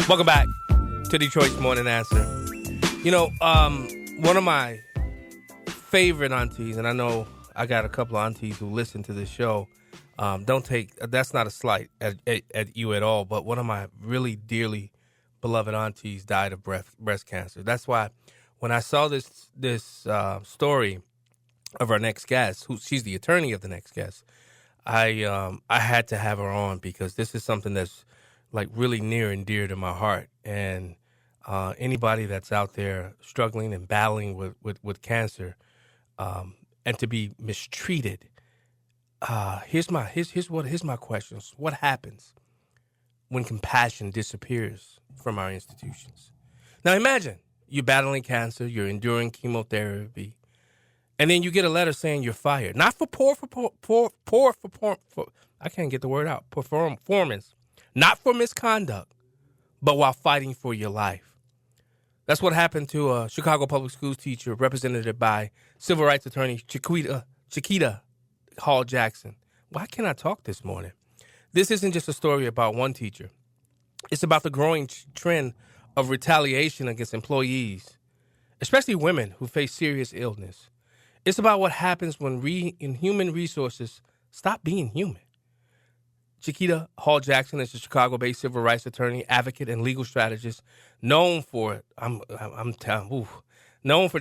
Welcome back to Detroit's Morning Answer. You know, one of my favorite aunties, and I know I got a couple of aunties who listen to this show. That's not a slight at you at all, but one of my really dearly beloved aunties died of breast cancer. That's why when I saw this story of our next guest, she's the attorney of the next guest, I had to have her on because this is something that's like really near and dear to my heart. And anybody that's out there struggling and battling with cancer, and to be mistreated. Here's my questions. What happens when compassion disappears from our institutions? Now imagine you're battling cancer, you're enduring chemotherapy, and then you get a letter saying you're fired. Not for I can't get the word out. Performance. Not for misconduct, but while fighting for your life. That's what happened to a Chicago public schools teacher represented by civil rights attorney Chiquita Hall Jackson. Why can't I talk this morning? This isn't just a story about one teacher. It's about the growing trend of retaliation against employees, especially women who face serious illness. It's about what happens when human resources stop being human. Chiquita Hall Jackson is a Chicago-based civil rights attorney, advocate, and legal strategist known for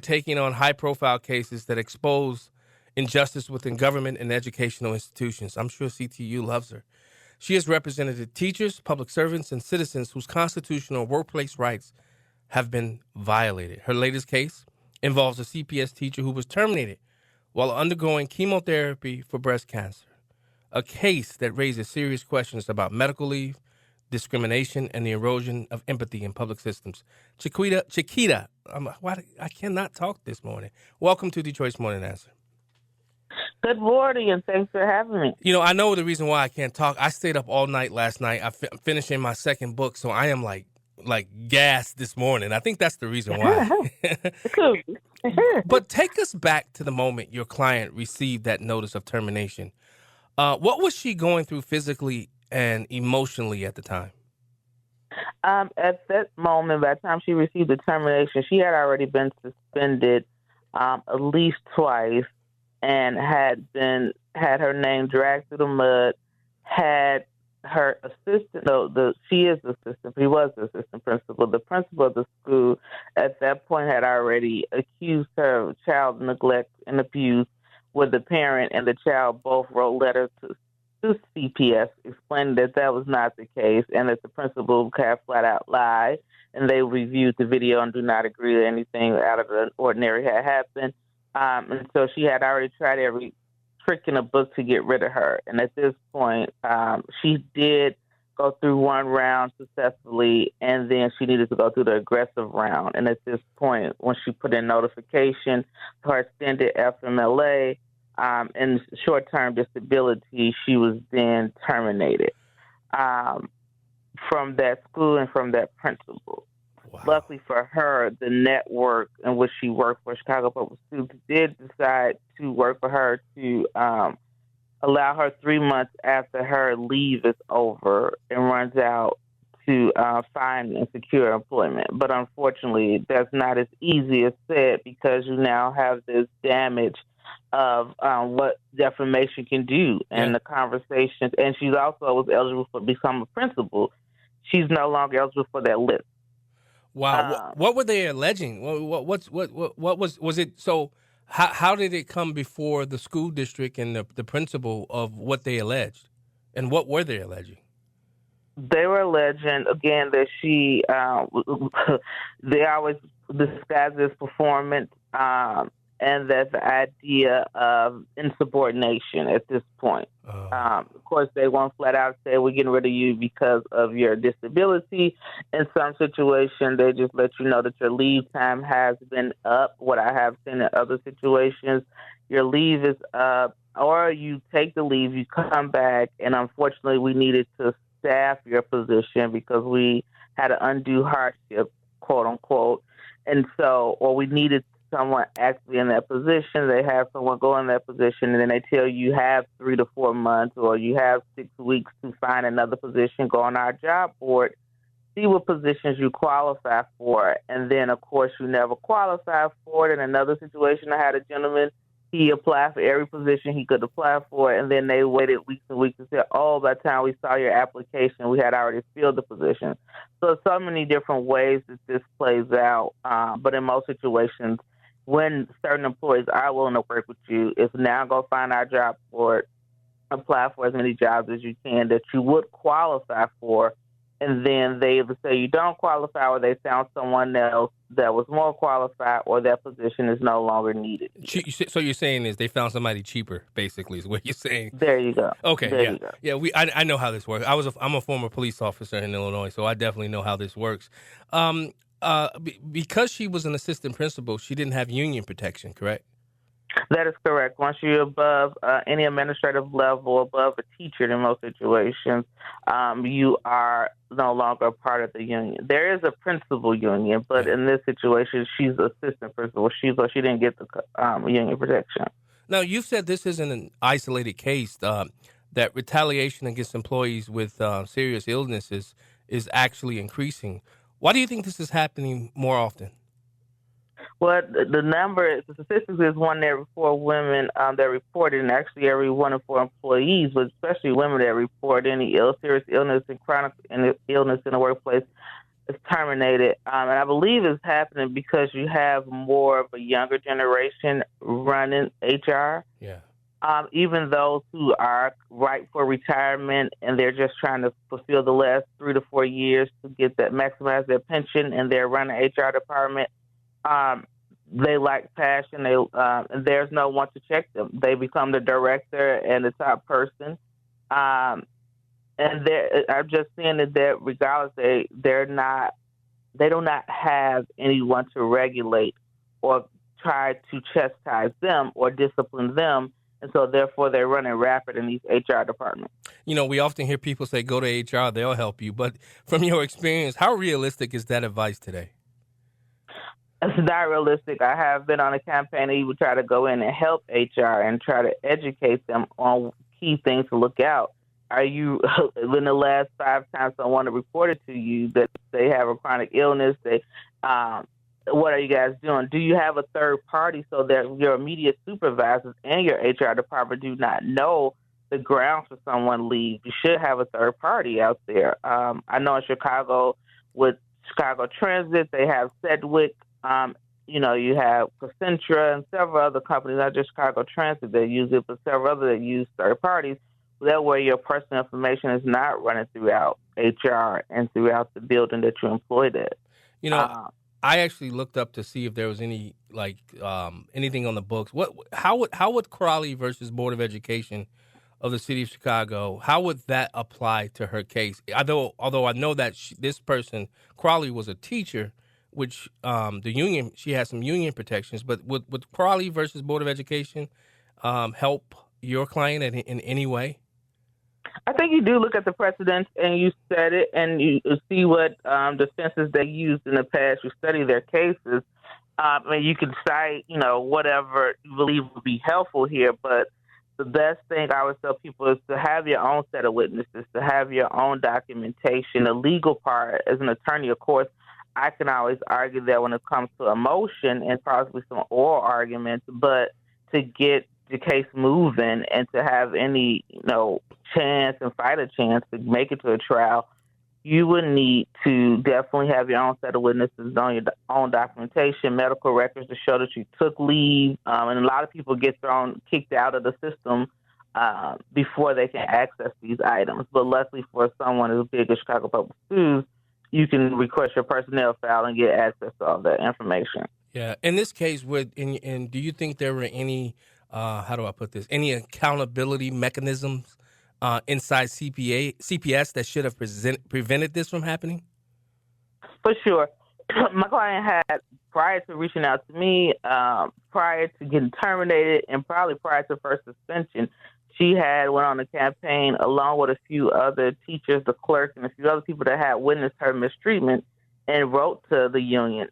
taking on high-profile cases that expose injustice within government and educational institutions. I'm sure CTU loves her. She has represented teachers, public servants, and citizens whose constitutional workplace rights have been violated. Her latest case involves a CPS teacher who was terminated while undergoing chemotherapy for breast cancer, a case that raises serious questions about medical leave, discrimination, and the erosion of empathy in public systems. Chiquita, I cannot talk this morning. Welcome to Detroit's Morning Answer. Good morning, and thanks for having me. You know, I know the reason why I can't talk. I stayed up all night last night. I'm finishing my second book, so I am like gassed this morning. I think that's the reason why. But take us back to the moment your client received that notice of termination. What was she going through physically and emotionally at the time? At that moment, by the time she received the termination, she had already been suspended at least twice and had her name dragged through the mud, had her assistant, she is the assistant, he was the assistant principal. The principal of the school at that point had already accused her of child neglect and abuse, where the parent and the child both wrote letters to CPS explaining that was not the case and that the principal had flat out lied, and they reviewed the video and do not agree that anything out of the ordinary had happened. And so she had already tried every trick in the book to get rid of her. And at this point, she did go through one round successfully, and then she needed to go through the aggressive round. And at this point, when she put in notification for her extended FMLA and short-term disability, she was then terminated from that school and from that principal. Wow. Luckily for her, the network in which she worked for, Chicago Public Schools, did decide to work for her to allow her 3 months after her leave is over and runs out to find and secure employment. But unfortunately, that's not as easy as said, because you now have this damage of what defamation can do and the conversations. And she also was eligible to become a principal. She's no longer eligible for that list. Wow. What were they alleging? What was it? So how did it come before the school district and the principal of what they alleged? And what were they alleging? They were alleging, again, that she, they always disguise this performance, and that the idea of insubordination at this point. Of course, they won't flat out say, we're getting rid of you because of your disability. In some situations, they just let you know that your leave time has been up. What I have seen in other situations, your leave is up, or you take the leave, you come back, and unfortunately, we needed to staff your position because we had an undue hardship, quote unquote. And so, or we needed someone actually in that position. They have someone go in that position, and then they tell you have 3 to 4 months or you have 6 weeks to find another position, go on our job board. see what positions you qualify for, and then, of course, you never qualify for it. In another situation, I had a gentleman, he applied for every position he could apply for, and then they waited weeks and weeks and said, oh, by the time we saw your application, we had already filled the position. So many different ways that this plays out, but in most situations, when certain employees are willing to work with you, it's now go find our job for it, apply for as many jobs as you can that you would qualify for, and then they either say you don't qualify or they found someone else that was more qualified or that position is no longer needed. So you're saying is they found somebody cheaper, basically, is what you're saying. There you go. Okay, there yeah. You go. Yeah, I know how this works. I'm a former police officer in Illinois, so I definitely know how this works. Because she was an assistant principal, she didn't have union protection, correct? That is correct. Once you're above any administrative level, above a teacher in most situations, you are no longer a part of the union. There is a principal union, but in this situation, she's assistant principal. She didn't get the union protection. Now, you've said this isn't an isolated case, that retaliation against employees with serious illnesses is actually increasing. Why do you think this is happening more often? Well, the statistics is 1 in every 4 women that reported, and actually every 1 in 4 employees, but especially women that report any serious illness and chronic illness in the workplace is terminated. And I believe it's happening because you have more of a younger generation running HR. Yeah. Even those who are ripe for retirement and they're just trying to fulfill the last 3 to 4 years to get that maximize their pension, and they're running HR department. They lack passion. And there's no one to check them. They become the director and the top person. And I'm just saying that regardless, they do not have anyone to regulate or try to chastise them or discipline them. And so therefore they're running rapid in these HR departments. You know, we often hear people say, go to HR, they'll help you. But from your experience, how realistic is that advice today? It's not realistic. I have been on a campaign that you would try to go in and help HR and try to educate them on key things to look out. Are you, in the last 5 times someone reported to you that they have a chronic illness, what are you guys doing? Do you have a third party so that your immediate supervisors and your HR department do not know the grounds for someone leave? You should have a third party out there. I know in Chicago with Chicago Transit, they have Sedgwick. You have Concentra and several other companies, not just Chicago Transit that use it, but several other that use third parties. That way your personal information is not running throughout HR and throughout the building that you're employed at. I actually looked up to see if there was any anything on the books. How would Crawley versus Board of Education of the City of Chicago, how would that apply to her case? Although I know that this person, Crawley, was a teacher, which the union, she has some union protections, but would Crawley versus Board of Education help your client in any way? I think you do look at the precedents and you said it and you see what defenses they used in the past. You study their cases. And you can cite, whatever you believe would be helpful here. But the best thing I would tell people is to have your own set of witnesses, to have your own documentation. The legal part, as an attorney, of course, I can always argue that when it comes to emotion and possibly some oral arguments, but to get the case moving and to have any, chance and fight a chance to make it to a trial, you would need to definitely have your own set of witnesses on your own documentation, medical records to show that you took leave. And a lot of people get kicked out of the system before they can access these items. But luckily for someone as big as Chicago Public Schools, you can request your personnel file and get access to all that information. Yeah. In this case, do you think there were any, how do I put this, any accountability mechanisms inside CPS that should have prevented this from happening? For sure. My client had, prior to reaching out to me, prior to getting terminated, and probably prior to first suspension, she had went on a campaign along with a few other teachers, the clerk, and a few other people that had witnessed her mistreatment, and wrote to the union,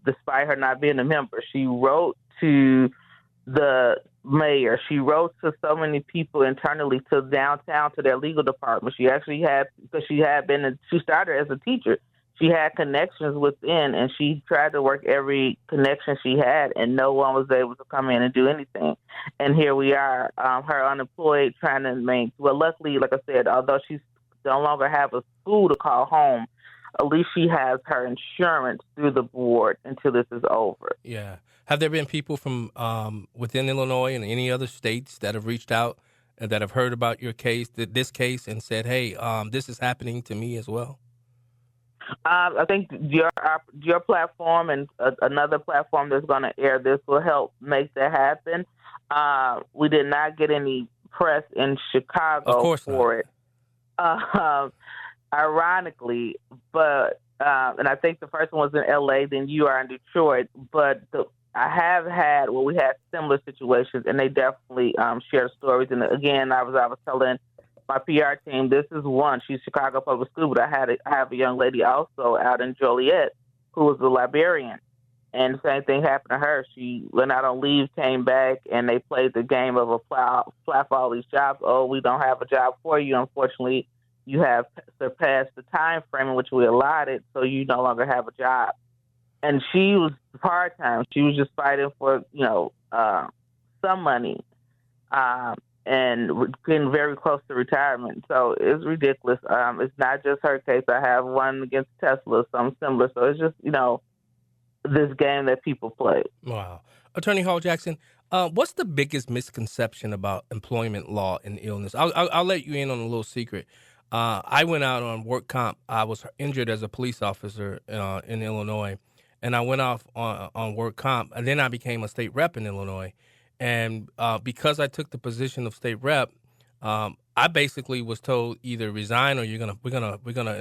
despite her not being a member. She wrote to the mayor. She wrote to so many people internally to downtown to their legal department. She actually had, because she started as a teacher. She had connections within, and she tried to work every connection she had, and no one was able to come in and do anything. And here we are, her unemployed, trying to make. Well, luckily, like I said, although she no longer have a school to call home, at least she has her insurance through the board until this is over. Yeah. Have there been people from within Illinois and any other states that have reached out and that have heard about your case, this case, and said, "Hey, this is happening to me as well"? I think your platform and another platform that's going to air this will help make that happen. We did not get any press in Chicago for it, ironically, but and I think the first one was in L.A., then you are in Detroit. But I have had, we had similar situations, and they definitely share stories. And again, I was telling my PR team, this is one. She's Chicago Public School, but I have a young lady also out in Joliet who was a librarian, and the same thing happened to her. She went out on leave, came back, and they played the game of apply for all these jobs. Oh, we don't have a job for you. Unfortunately, you have surpassed the time frame in which we allotted, so you no longer have a job. And she was part-time. She was just fighting for, some money. And getting very close to retirement. So it's ridiculous. It's not just her case. I have one against Tesla, something similar. So it's just, this game that people play. Wow. Attorney Hall Jackson, what's the biggest misconception about employment law and illness? I'll let you in on a little secret. I went out on work comp. I was injured as a police officer in Illinois, and I went off on work comp, and then I became a state rep in Illinois. And because I took the position of state rep, I basically was told either resign or we're gonna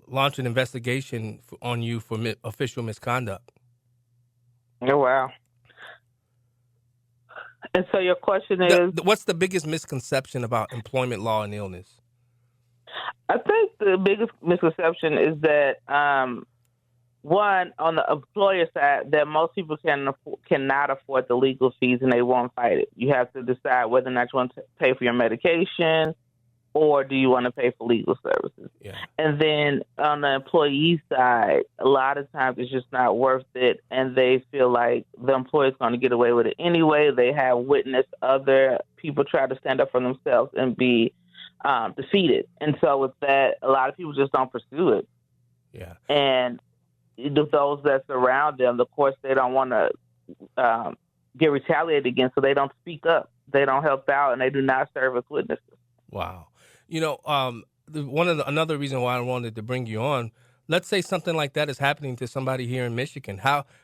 launch an investigation on you for official misconduct. Oh wow! And so your question is, what's the biggest misconception about employment law and illness? I think the biggest misconception is that one, on the employer side, that most people cannot afford the legal fees and they won't fight it. You have to decide whether or not you want to pay for your medication or do you want to pay for legal services. Yeah. And then on the employee side, a lot of times it's just not worth it, and they feel like the employer's going to get away with it anyway. They have witnessed other people try to stand up for themselves and be defeated. And so with that, a lot of people just don't pursue it. Yeah. And those that surround them, of course, they don't want to get retaliated against, so they don't speak up. They don't help out, and they do not serve as witnesses. Wow. Another reason why I wanted to bring you on, let's say something like that is happening to somebody here in Michigan.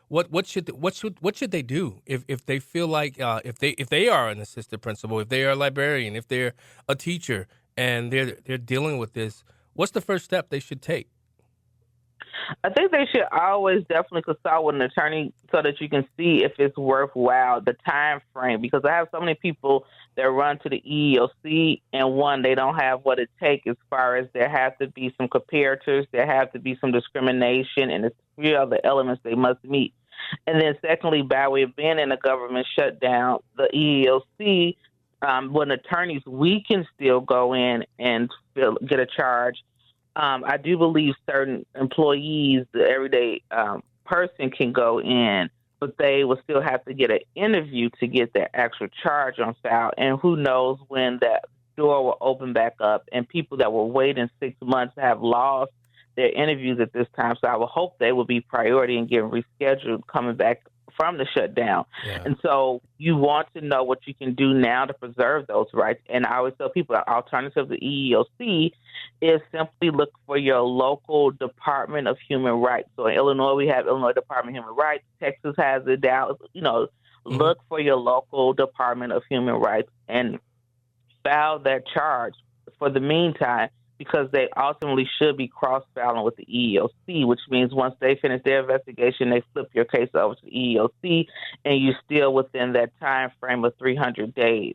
What should they do if they feel like if they are an assistant principal, if they are a librarian, if they're a teacher and they're dealing with this? What's the first step they should take? I think they should always definitely consult with an attorney so that you can see if it's worthwhile, the time frame, because I have so many people that run to the EEOC, and one, they don't have what it takes as far as there have to be some comparators, there have to be some discrimination, and it's three other elements they must meet. And then secondly, by way of being in a government shutdown, the EEOC, when attorneys, we can still go in and get a charge. I do believe certain employees, the everyday person can go in, but they will still have to get an interview to get their actual charge on file. And who knows when that door will open back up, and people that were waiting 6 months have lost their interviews at this time. So I would hope they will be priority and getting rescheduled coming back from the shutdown. Yeah. And so you want to know what you can do now to preserve those rights. And I always tell people the alternative to the EEOC is simply look for your local Department of Human Rights. So in Illinois, we have Illinois Department of Human Rights. Texas has it. Dallas, look for your local Department of Human Rights and file that charge for the meantime, because they ultimately should be cross-filing with the EEOC, which means once they finish their investigation, they flip your case over to the EEOC, and you're still within that time frame of 300 days.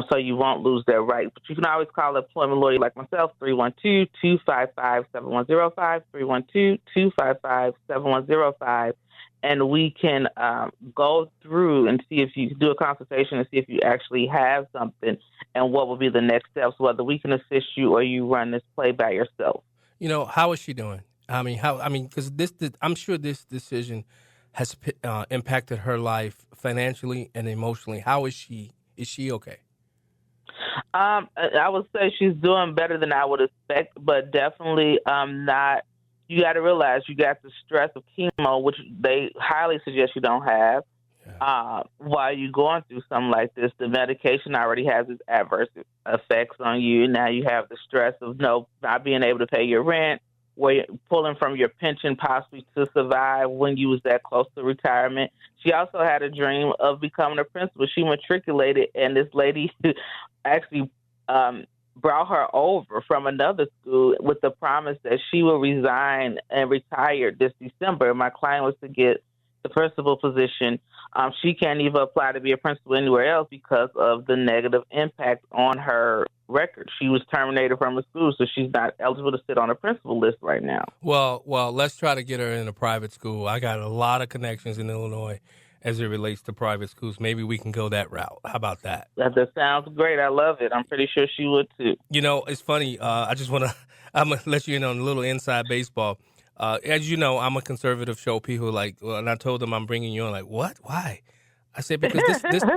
So you won't lose their rights. But you can always call an employment lawyer like myself, 312-255-7105, 312-255-7105, and we can go through and see if you can do a consultation and see if you actually have something and what will be the next steps, whether we can assist you or you run this play by yourself. How is she doing? Because I'm sure this decision has impacted her life financially and emotionally. How is she? Is she okay? I would say she's doing better than I would expect, but definitely not. You got to realize you got the stress of chemo, which they highly suggest you don't have. Yeah. While you're going through something like this, the medication already has its adverse effects on you. Now you have the stress of not being able to pay your rent, where you're pulling from your pension possibly to survive when you was that close to retirement. She also had a dream of becoming a principal. She matriculated, and this lady actually brought her over from another school with the promise that she will resign and retire this December. My client was to get the principal position. She can't even apply to be a principal anywhere else because of the negative impact on her record. She was terminated from a school, so she's not eligible to sit on a principal list right now. Well, let's try to get her in a private school. I got a lot of connections in Illinois as it relates to private schools. Maybe we can go that route. How about that? That sounds great. I love it. I'm pretty sure she would too. It's funny. I'm going to let you in on a little inside baseball. As you know, I'm a conservative show. People and I told them I'm bringing you on. Like, what? Why? I said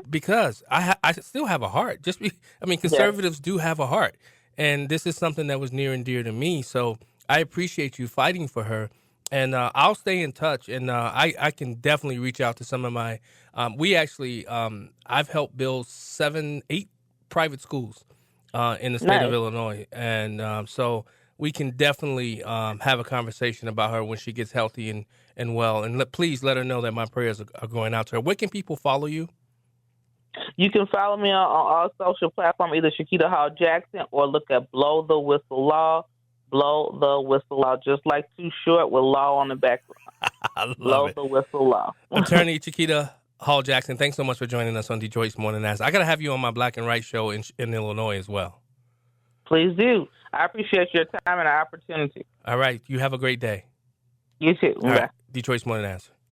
because I still have a heart. Conservatives do have a heart, and this is something that was near and dear to me. So I appreciate you fighting for her, and I'll stay in touch. And I can definitely reach out to some of my. I've helped build 8 private schools in the state of Illinois, and so. We can definitely have a conversation about her when she gets healthy and well. And please let her know that my prayers are going out to her. Where can people follow you? You can follow me on all social platforms, either Chiquita Hall Jackson or look at Blow the Whistle Law. Blow the Whistle Law, just like Too Short with law on the background. Blow the Whistle Law. Attorney Chiquita Hall Jackson, thanks so much for joining us on Detroit's Morning Answer. I got to have you on my Black and Right show in Illinois as well. Please do. I appreciate your time and our opportunity. All right. You have a great day. You too. All right. Detroit's Morning Answer.